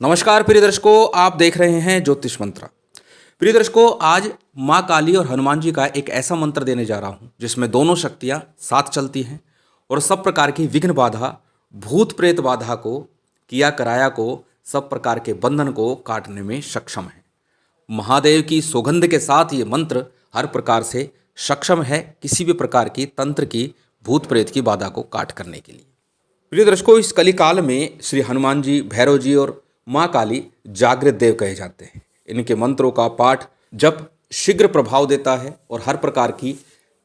नमस्कार प्रिय दर्शकों, आप देख रहे हैं ज्योतिष मंत्र। प्रिय दर्शकों, आज माँ काली और हनुमान जी का एक ऐसा मंत्र देने जा रहा हूँ जिसमें दोनों शक्तियाँ साथ चलती हैं और सब प्रकार की विघ्न बाधा, भूत प्रेत बाधा को, किया कराया को, सब प्रकार के बंधन को काटने में सक्षम है। महादेव की सौगंध के साथ ये मंत्र हर प्रकार से सक्षम है किसी भी प्रकार की तंत्र की, भूत प्रेत की बाधा को काट करने के लिए। प्रिय दर्शकों, इस कलिकाल में श्री हनुमान जी, भैरव जी और माँ काली जागृत देव कहे जाते हैं। इनके मंत्रों का पाठ जब शीघ्र प्रभाव देता है और हर प्रकार की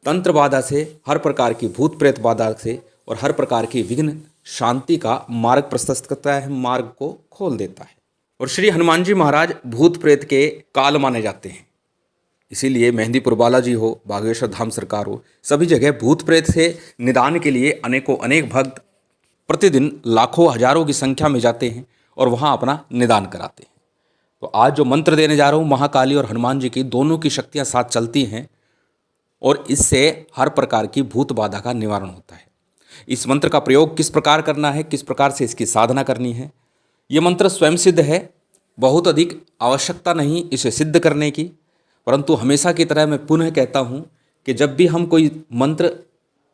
तंत्र बाधा से, हर प्रकार की भूत प्रेत बाधा से और हर प्रकार की विघ्न शांति का मार्ग प्रशस्त करता है, मार्ग को खोल देता है। और श्री हनुमान जी महाराज भूत प्रेत के काल माने जाते हैं। इसीलिए मेहंदीपुर बालाजी हो, बागेश्वर धाम सरकार हो, सभी जगह भूत प्रेत से निदान के लिए अनेक भक्त प्रतिदिन लाखों हजारों की संख्या में जाते हैं और वहाँ अपना निदान कराते हैं। तो आज जो मंत्र देने जा रहा हूँ, महाकाली और हनुमान जी की दोनों की शक्तियाँ साथ चलती हैं और इससे हर प्रकार की भूत बाधा का निवारण होता है। इस मंत्र का प्रयोग किस प्रकार करना है, किस प्रकार से इसकी साधना करनी है, ये मंत्र स्वयं सिद्ध है। बहुत अधिक आवश्यकता नहीं इसे सिद्ध करने की, परंतु हमेशा की तरह मैं पुनः कहता हूँ कि जब भी हम कोई मंत्र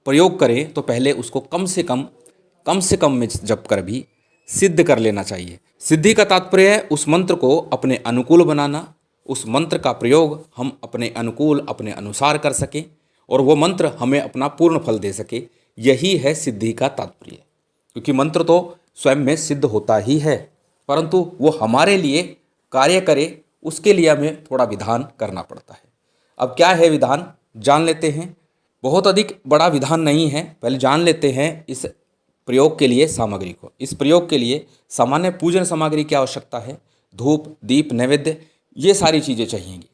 प्रयोग करें तो पहले उसको कम से कम में जप कर भी सिद्ध कर लेना चाहिए। सिद्धि का तात्पर्य है उस मंत्र को अपने अनुकूल बनाना, उस मंत्र का प्रयोग हम अपने अनुकूल, अपने अनुसार कर सकें और वो मंत्र हमें अपना पूर्ण फल दे सके। यही है सिद्धि का तात्पर्य। क्योंकि मंत्र तो स्वयं में सिद्ध होता ही है, परंतु वो हमारे लिए कार्य करे उसके लिए हमें थोड़ा विधान करना पड़ता है। अब क्या है विधान, जान लेते हैं। बहुत अधिक बड़ा विधान नहीं है, पहले जान लेते हैं इस प्रयोग के लिए सामग्री को। इस प्रयोग के लिए सामान्य पूजन सामग्री की आवश्यकता है। धूप, दीप, नैवेद्य, ये सारी चीज़ें चाहिएंगी।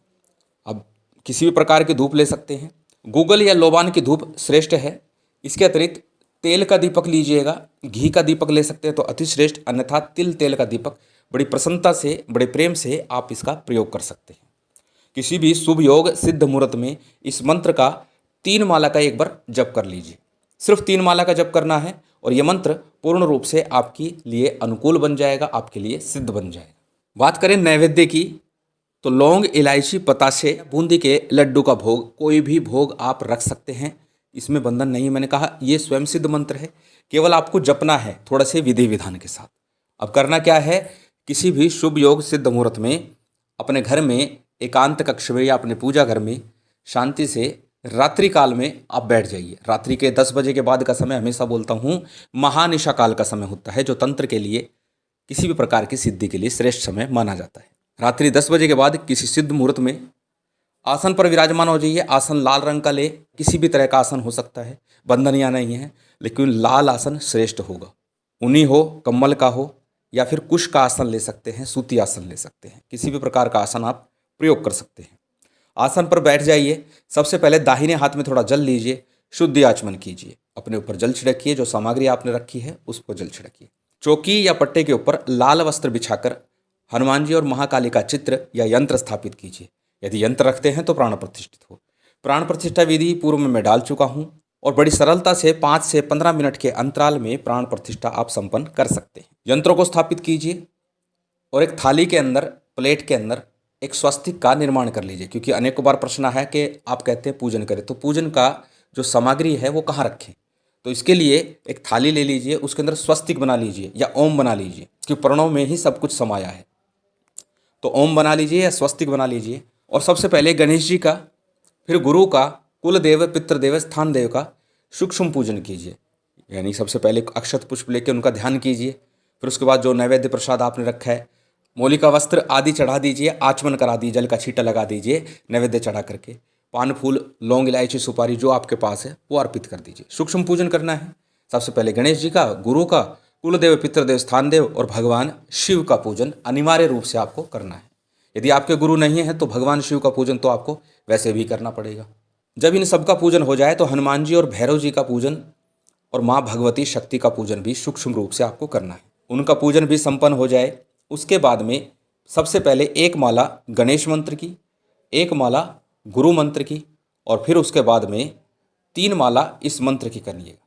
अब किसी भी प्रकार की धूप ले सकते हैं, गूगल या लोबान की धूप श्रेष्ठ है। इसके अतिरिक्त तेल का दीपक लीजिएगा, घी का दीपक ले सकते हैं तो अति श्रेष्ठ, अन्यथा तिल तेल का दीपक। बड़ी प्रसन्नता से, बड़े प्रेम से आप इसका प्रयोग कर सकते हैं। किसी भी शुभ योग सिद्ध मुहूर्त में इस मंत्र का 3 माला का एक बार जप कर लीजिए। सिर्फ 3 माला का जप करना है और ये मंत्र पूर्ण रूप से आपके लिए अनुकूल बन जाएगा, आपके लिए सिद्ध बन जाएगा। बात करें नैवेद्य की तो लौंग, इलायची, पतासे, बूंदी के लड्डू का भोग, कोई भी भोग आप रख सकते हैं। इसमें बंधन नहीं। मैंने कहा ये स्वयं सिद्ध मंत्र है, केवल आपको जपना है थोड़ा से विधि विधान के साथ। अब करना क्या है, किसी भी शुभ योग सिद्ध मुहूर्त में अपने घर में, एकांत कक्ष में या अपने पूजा घर में शांति से रात्रि काल में आप बैठ जाइए। रात्रि के 10 बजे के बाद का समय हमेशा बोलता हूँ महानिशा काल का समय होता है, जो तंत्र के लिए, किसी भी प्रकार की सिद्धि के लिए श्रेष्ठ समय माना जाता है। रात्रि 10 बजे के बाद किसी सिद्ध मुहूर्त में आसन पर विराजमान हो जाइए। आसन लाल रंग का ले, किसी भी तरह का आसन हो सकता है, बंधन या नहीं है, लेकिन लाल आसन श्रेष्ठ होगा। ऊनी हो, कम्बल का हो, या फिर कुश का आसन ले सकते हैं, सूती आसन ले सकते हैं। किसी भी प्रकार का आसन आप प्रयोग कर सकते हैं। आसन पर बैठ जाइए। सबसे पहले दाहिने हाथ में थोड़ा जल लीजिए, शुद्धि आचमन कीजिए। अपने ऊपर जल छिड़किए, जो सामग्री आपने रखी है उस पर जल छिड़किए। चौकी या पट्टे के ऊपर लाल वस्त्र बिछाकर हनुमान जी और महाकाली का चित्र या यंत्र स्थापित कीजिए। यदि यंत्र रखते हैं तो प्राण प्रतिष्ठित हो। प्राण प्रतिष्ठा विधि पूर्व में मैं डाल चुका हूँ और बड़ी सरलता से 5 से 15 मिनट के अंतराल में प्राण प्रतिष्ठा आप संपन्न कर सकते हैं। यंत्रों को स्थापित कीजिए और एक थाली के अंदर, प्लेट के अंदर एक स्वस्तिक का निर्माण कर लीजिए। क्योंकि अनेकों बार प्रश्न है कि आप कहते हैं पूजन करें, तो पूजन का जो सामग्री है वो कहाँ रखें। तो इसके लिए एक थाली ले लीजिए, उसके अंदर स्वस्तिक बना लीजिए या ओम बना लीजिए, क्योंकि प्रणव में ही सब कुछ समाया है। तो ओम बना लीजिए या स्वस्तिक बना लीजिए और सबसे पहले गणेश जी का, फिर गुरु का, कुल देव, पितृदेव, स्थान देव का सूक्ष्म पूजन कीजिए। यानी सबसे पहले अक्षत पुष्प लेकर उनका ध्यान कीजिए। फिर उसके बाद जो नैवेद्य प्रसाद आपने रखा है, मौलिका वस्त्र आदि चढ़ा दीजिए, आचमन करा दीजिए, जल का छींटा लगा दीजिए नैवेद्य चढ़ा करके। पान, फूल, लौंग, इलायची, सुपारी जो आपके पास है वो अर्पित कर दीजिए। सूक्ष्म पूजन करना है। सबसे पहले गणेश जी का, गुरु का, कुलदेव, पितृदेव, स्थान देव और भगवान शिव का पूजन अनिवार्य रूप से आपको करना है। यदि आपके गुरु नहीं है तो भगवान शिव का पूजन तो आपको वैसे भी करना पड़ेगा। जब इन सब का पूजन हो जाए तो हनुमान जी और भैरव जी का पूजन और माँ भगवती शक्ति का पूजन भी सूक्ष्म रूप से आपको करना है। उनका पूजन भी संपन्न हो जाए, उसके बाद में सबसे पहले 1 माला गणेश मंत्र की, 1 माला गुरु मंत्र की और फिर उसके बाद में 3 माला इस मंत्र की करिएगा।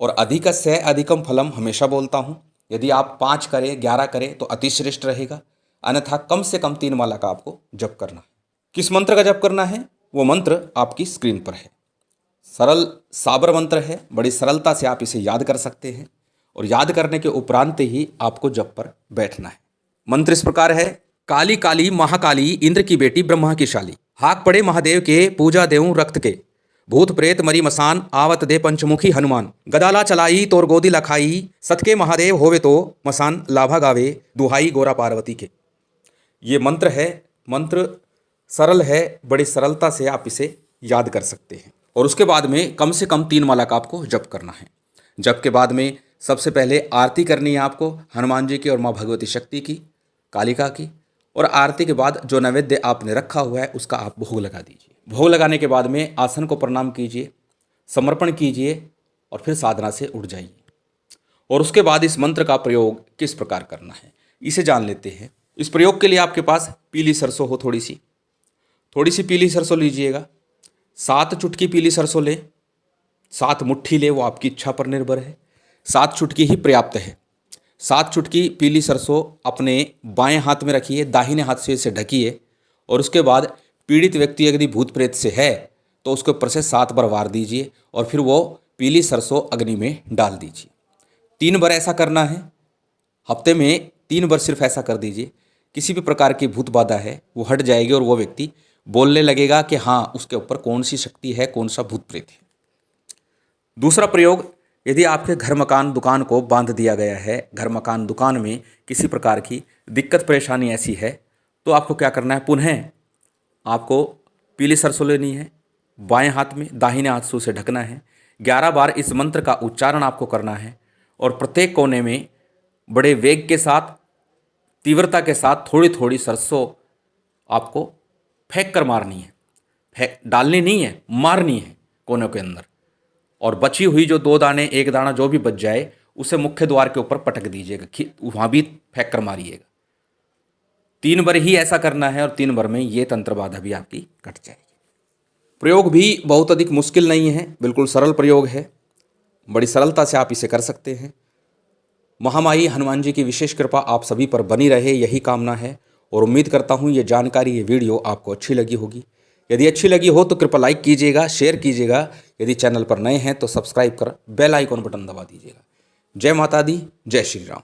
और अधिकस्य अधिकम फलम हमेशा बोलता हूँ, यदि आप 5 करें, 11 करें तो अतिश्रेष्ठ रहेगा, अन्यथा कम से कम 3 माला का आपको जप करना है। किस मंत्र का जप करना है वो मंत्र आपकी स्क्रीन पर है। सरल साबर मंत्र है, बड़ी सरलता से आप इसे याद कर सकते हैं और याद करने के उपरांत ही आपको जप पर बैठना है। मंत्र इस प्रकार है। काली काली महाकाली इंद्र की बेटी ब्रह्मा की शाली, हाक पड़े महादेव के पूजा देऊं रक्त के, भूत प्रेत मरी मसान आवत दे पंचमुखी हनुमान, गदाला चलाई तोर गोदी लखाई, सतके महादेव होवे तो मसान लाभा गावे, दुहाई गोरा पार्वती के। ये मंत्र है। मंत्र सरल है, बड़ी सरलता से आप इसे याद कर सकते हैं। और उसके बाद में कम से कम 3 माला का आपको जप करना है। जप के बाद में सबसे पहले आरती करनी है आपको हनुमान जी की और माँ भगवती शक्ति की, कालिका की। और आरती के बाद जो नैवेद्य आपने रखा हुआ है उसका आप भोग लगा दीजिए। भोग लगाने के बाद में आसन को प्रणाम कीजिए, समर्पण कीजिए और फिर साधना से उठ जाइए। और उसके बाद इस मंत्र का प्रयोग किस प्रकार करना है इसे जान लेते हैं। इस प्रयोग के लिए आपके पास पीली सरसों हो, थोड़ी सी पीली सरसों लीजिएगा। 7 चुटकी पीली सरसों लें, 7 मुट्ठी ले, वो आपकी इच्छा पर निर्भर है। 7 चुटकी ही पर्याप्त है। 7 चुटकी पीली सरसों अपने बाएं हाथ में रखिए, दाहिने हाथ से इसे ढकिए और उसके बाद पीड़ित व्यक्ति यदि भूत प्रेत से है तो उसके ऊपर से 7 बार वार दीजिए और फिर वो पीली सरसों अग्नि में डाल दीजिए। 3 बार ऐसा करना है। हफ्ते में 3 बार सिर्फ ऐसा कर दीजिए। किसी भी प्रकार की भूत बाधा है वो हट जाएगी और वो व्यक्ति बोलने लगेगा कि हाँ, उसके ऊपर कौन सी शक्ति है, कौन सा भूत प्रेत है। दूसरा प्रयोग, यदि आपके घर मकान दुकान को बांध दिया गया है, घर मकान दुकान में किसी प्रकार की दिक्कत परेशानी ऐसी है, तो आपको क्या करना है, पुनः आपको पीली सरसों लेनी है, बाएं हाथ में, दाहिने हाथ से उसे ढकना है। 11 बार इस मंत्र का उच्चारण आपको करना है और प्रत्येक कोने में बड़े वेग के साथ, तीव्रता के साथ थोड़ी थोड़ी सरसों आपको फेंक कर मारनी है। डालनी नहीं है, मारनी है कोनों के अंदर। और बची हुई जो 2 दाने, 1 दाना जो भी बच जाए उसे मुख्य द्वार के ऊपर पटक दीजिएगा, वहाँ भी फेंक कर मारिएगा। 3 बार ही ऐसा करना है और 3 बार में ये तंत्र बाधा भी आपकी कट जाएगी। प्रयोग भी बहुत अधिक मुश्किल नहीं है, बिल्कुल सरल प्रयोग है। बड़ी सरलता से आप इसे कर सकते हैं। महामाई हनुमान जी की विशेष कृपा आप सभी पर बनी रहे, यही कामना है। और उम्मीद करता हूँ ये जानकारी, ये वीडियो आपको अच्छी लगी होगी। यदि अच्छी लगी हो तो कृपया लाइक कीजिएगा, शेयर कीजिएगा। यदि चैनल पर नए हैं तो सब्सक्राइब कर बेल आइकॉन बटन दबा दीजिएगा। जय माता दी, जय श्री राम।